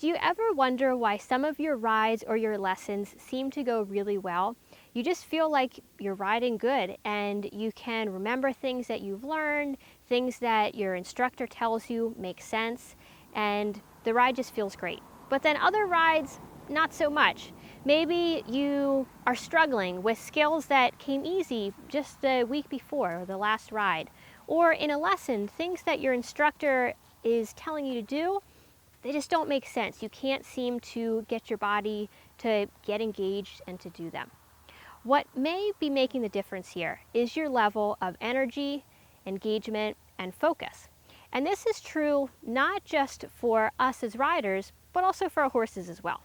Do you ever wonder why some of your rides or your lessons seem to go really well? You just feel like you're riding good and you can remember things that you've learned, things that your instructor tells you make sense, and the ride just feels great. But then other rides, not so much. Maybe you are struggling with skills that came easy just the week before or the last ride. Or in a lesson, things that your instructor is telling you to do, they just don't make sense. You can't seem to get your body to get engaged and to do them. What may be making the difference here is your level of energy, engagement, and focus. And this is true not just for us as riders, but also for our horses as well.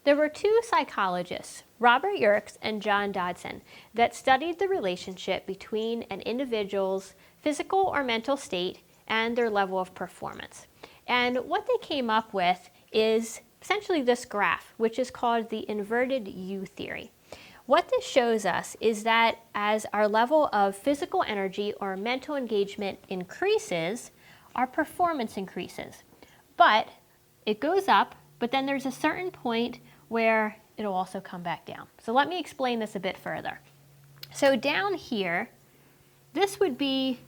There were two psychologists, Robert Yerkes and John Dodson, that studied the relationship between an individual's physical or mental state and their level of performance. And what they came up with is essentially this graph, which is called the inverted U theory. What this shows us is that as our level of physical energy or mental engagement increases, our performance increases. But it goes up, but then there's a certain point where it'll also come back down. So let me explain this a bit further. So down here, this would be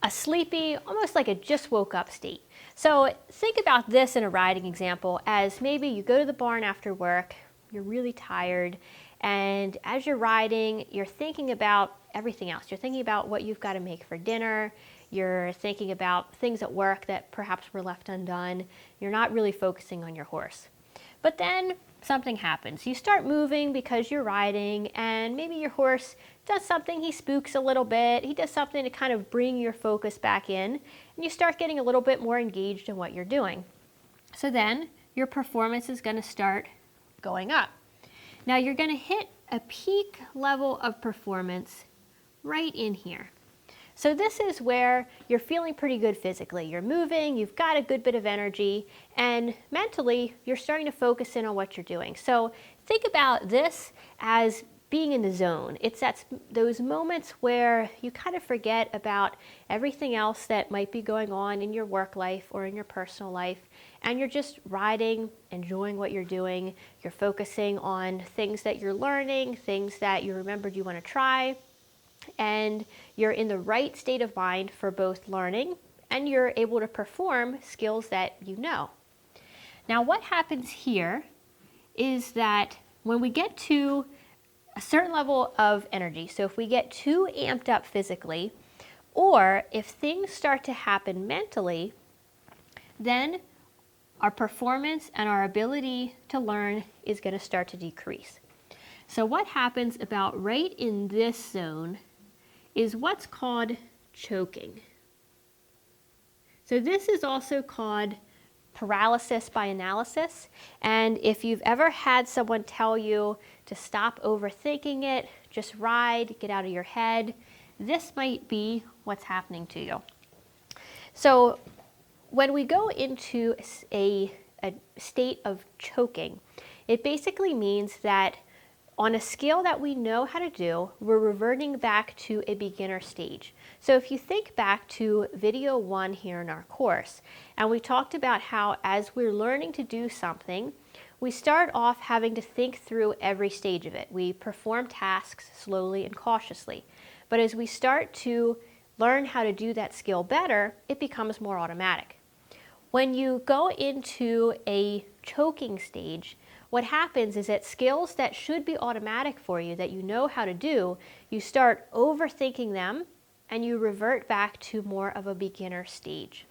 a sleepy, almost like a just woke up state. So think about this in a riding example as maybe you go to the barn after work, you're really tired, and as you're riding, you're thinking about everything else. You're thinking about what you've got to make for dinner, you're thinking about things at work that perhaps were left undone, you're not really focusing on your horse. But then something happens. You start moving because you're riding, and maybe your horse does something, he spooks a little bit, he does something to kind of bring your focus back in, and you start getting a little bit more engaged in what you're doing. So then your performance is going to start going up. Now you're going to hit a peak level of performance right in here. So this is where you're feeling pretty good physically. You're moving, you've got a good bit of energy, and mentally you're starting to focus in on what you're doing. So think about this as being in the zone. It's those moments where you kind of forget about everything else that might be going on in your work life or in your personal life, and you're just riding, enjoying what you're doing. You're focusing on things that you're learning, things that you remembered you want to try, and you're in the right state of mind for both learning and you're able to perform skills that you know. Now what happens here is that when we get to a certain level of energy, so if we get too amped up physically, or if things start to happen mentally, then our performance and our ability to learn is going to start to decrease. So what happens about right in this zone is what's called choking. So this is also called paralysis by analysis. And if you've ever had someone tell you to stop overthinking it, just ride, get out of your head, this might be what's happening to you. So when we go into a state of choking, it basically means that on a skill that we know how to do, we're reverting back to a beginner stage. So if you think back to video 1 here in our course, and we talked about how as we're learning to do something, we start off having to think through every stage of it. We perform tasks slowly and cautiously. But as we start to learn how to do that skill better, it becomes more automatic. When you go into a choking stage, what happens is that skills that should be automatic for you, that you know how to do, you start overthinking them and you revert back to more of a beginner stage.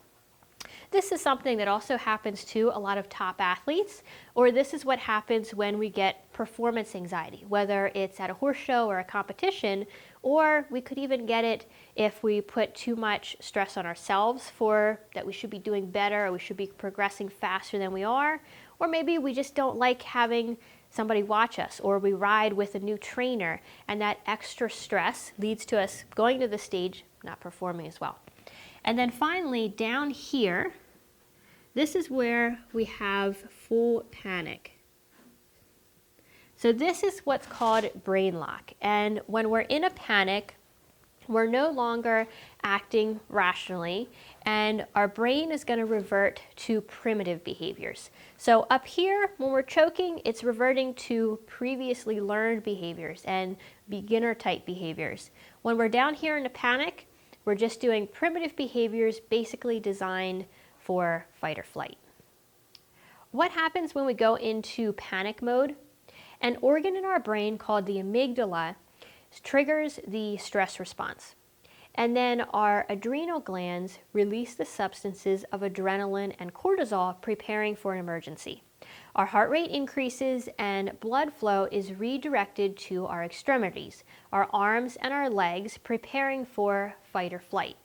This is something that also happens to a lot of top athletes, or this is what happens when we get performance anxiety, whether it's at a horse show or a competition, or we could even get it if we put too much stress on ourselves for that we should be doing better or we should be progressing faster than we are, or maybe we just don't like having somebody watch us, or we ride with a new trainer and that extra stress leads to us going to the stage not performing as well. And then finally down here, this is where we have full panic. So this is what's called brain lock. And when we're in a panic, We're no longer acting rationally, and our brain is going to revert to primitive behaviors. So up here, when we're choking, it's reverting to previously learned behaviors and beginner type behaviors. When we're down here in a panic, we're just doing primitive behaviors basically designed for fight or flight. What happens when we go into panic mode? An organ in our brain called the amygdala triggers the stress response. And then our adrenal glands release the substances of adrenaline and cortisol, preparing for an emergency. Our heart rate increases and blood flow is redirected to our extremities, our arms and our legs, preparing for fight or flight.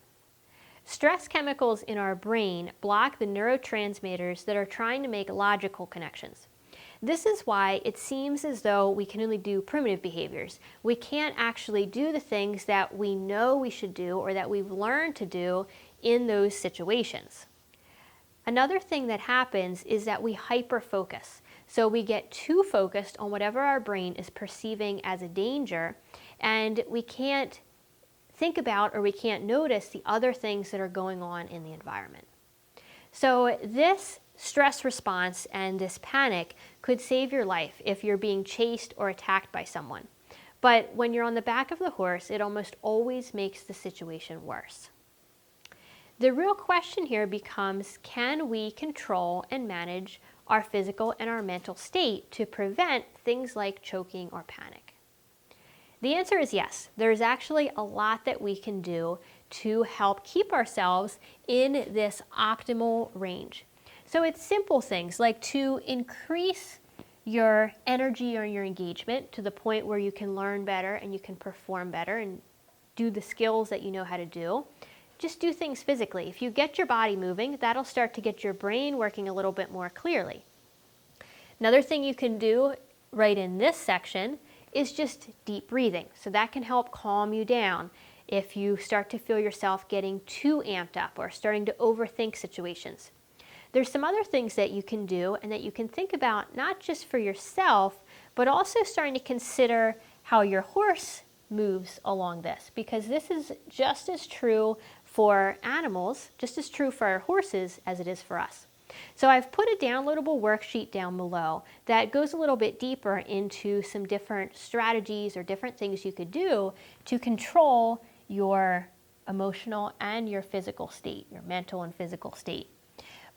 Stress chemicals in our brain block the neurotransmitters that are trying to make logical connections. This is why it seems as though we can only do primitive behaviors. We can't actually do the things that we know we should do or that we've learned to do in those situations. Another thing that happens is that we hyper-focus. So we get too focused on whatever our brain is perceiving as a danger, and we can't think about or we can't notice the other things that are going on in the environment. So this stress response and this panic could save your life if you're being chased or attacked by someone. But when you're on the back of the horse, it almost always makes the situation worse. The real question here becomes, can we control and manage our physical and our mental state to prevent things like choking or panic? The answer is yes. There's actually a lot that we can do to help keep ourselves in this optimal range. So it's simple things like to increase your energy or your engagement to the point where you can learn better and you can perform better and do the skills that you know how to do. Just do things physically. If you get your body moving, that'll start to get your brain working a little bit more clearly. Another thing you can do right in this section is just deep breathing. So that can help calm you down if you start to feel yourself getting too amped up or starting to overthink situations. There's some other things that you can do and that you can think about not just for yourself, but also starting to consider how your horse moves along this, because this is just as true for animals, just as true for our horses as it is for us. So I've put a downloadable worksheet down below that goes a little bit deeper into some different strategies or different things you could do to control your emotional and your physical state, your mental and physical state.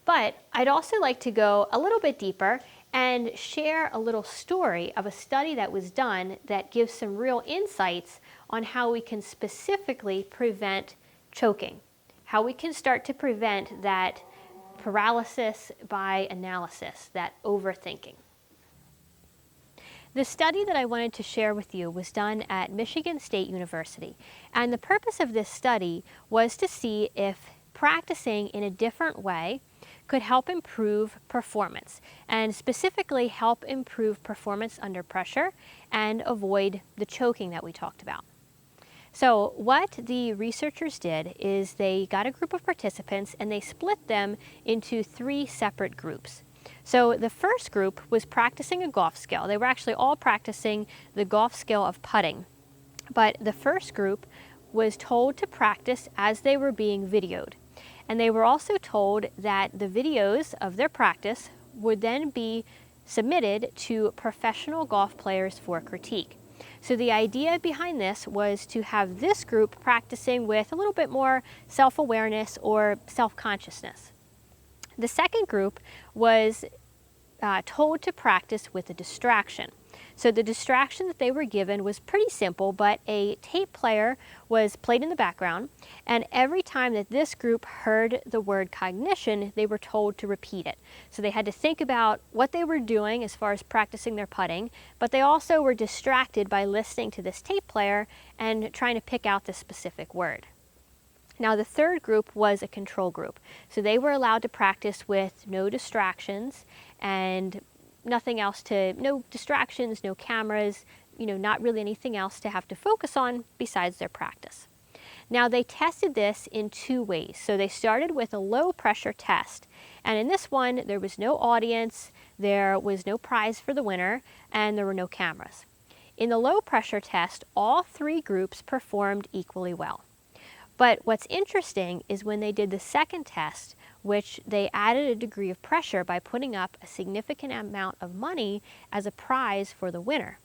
But I'd also like to go a little bit deeper and share a little story of a study that was done that gives some real insights on how we can specifically prevent choking, how we can start to prevent that paralysis by analysis, that overthinking. The study that I wanted to share with you was done at Michigan State University, and the purpose of this study was to see if practicing in a different way could help improve performance, and specifically help improve performance under pressure and avoid the choking that we talked about. So what the researchers did is they got a group of participants and they split them into 3 separate groups. So the first group was practicing a golf skill. They were actually all practicing the golf skill of putting. But the first group was told to practice as they were being videoed. And they were also told that the videos of their practice would then be submitted to professional golf players for critique. So the idea behind this was to have this group practicing with a little bit more self-awareness or self-consciousness. The second group was told to practice with a distraction. So the distraction that they were given was pretty simple, but a tape player was played in the background, and every time that this group heard the word cognition, they were told to repeat it. So they had to think about what they were doing as far as practicing their putting, but they also were distracted by listening to this tape player and trying to pick out the specific word. Now the third group was a control group. So they were allowed to practice with no distractions and nothing else no distractions, no cameras, not really anything else to have to focus on besides their practice. Now they tested this in 2 ways. So they started with a low pressure test. And in this one, there was no audience, there was no prize for the winner, and there were no cameras. In the low pressure test, all 3 groups performed equally well. But what's interesting is when they did the second test, which they added a degree of pressure by putting up a significant amount of money as a prize for the winner.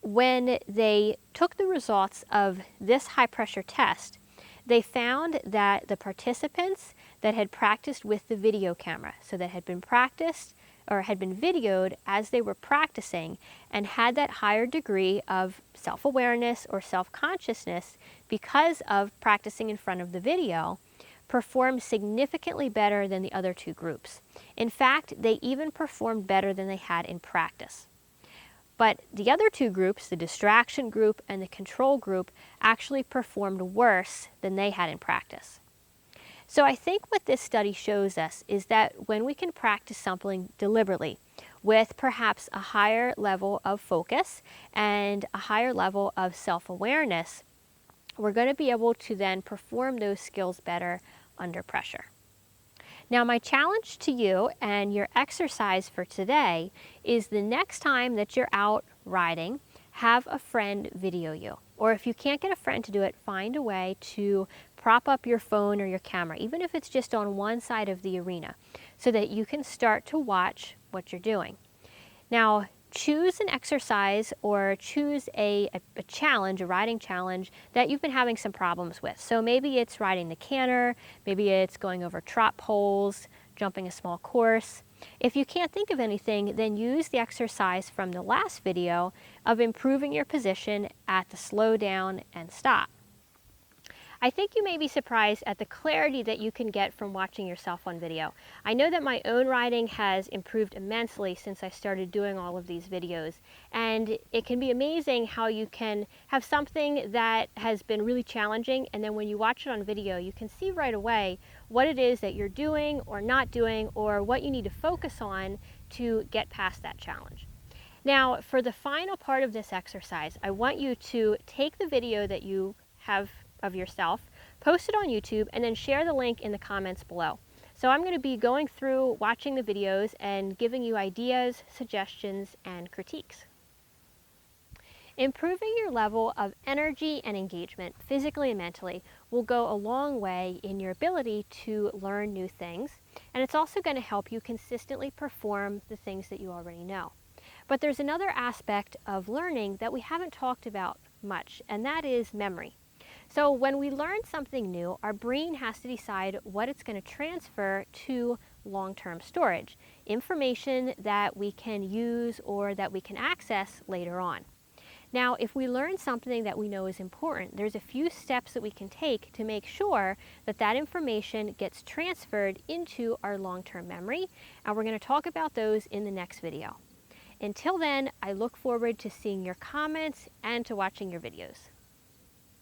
When they took the results of this high pressure test, they found that the participants that had practiced with the video camera, so that had been practiced or had been videoed as they were practicing and had that higher degree of self-awareness or self-consciousness because of practicing in front of the video, performed significantly better than the other 2 groups. In fact, they even performed better than they had in practice. But the other 2 groups, the distraction group and the control group, actually performed worse than they had in practice. So I think what this study shows us is that when we can practice something deliberately with perhaps a higher level of focus and a higher level of self-awareness, we're going to be able to then perform those skills better under pressure. Now, my challenge to you and your exercise for today is the next time that you're out riding, have a friend video you. Or if you can't get a friend to do it, find a way to prop up your phone or your camera, even if it's just on one side of the arena, so that you can start to watch what you're doing. Now, choose an exercise or choose a challenge, a riding challenge that you've been having some problems with. So maybe it's riding the canter, maybe it's going over trot poles, jumping a small course. If you can't think of anything, then use the exercise from the last video of improving your position at the slow down and stop. I think you may be surprised at the clarity that you can get from watching yourself on video. I know that my own riding has improved immensely since I started doing all of these videos, and it can be amazing how you can have something that has been really challenging, and then when you watch it on video, you can see right away what it is that you're doing or not doing, or what you need to focus on to get past that challenge. Now, for the final part of this exercise, I want you to take the video that you have of yourself, post it on YouTube, and then share the link in the comments below. So I'm going to be going through watching the videos and giving you ideas, suggestions, and critiques. Improving your level of energy and engagement, physically and mentally, will go a long way in your ability to learn new things, and it's also going to help you consistently perform the things that you already know. But there's another aspect of learning that we haven't talked about much, and that is memory. So when we learn something new, our brain has to decide what it's going to transfer to long-term storage, information that we can use or that we can access later on. Now, if we learn something that we know is important, there's a few steps that we can take to make sure that that information gets transferred into our long-term memory, and we're going to talk about those in the next video. Until then, I look forward to seeing your comments and to watching your videos.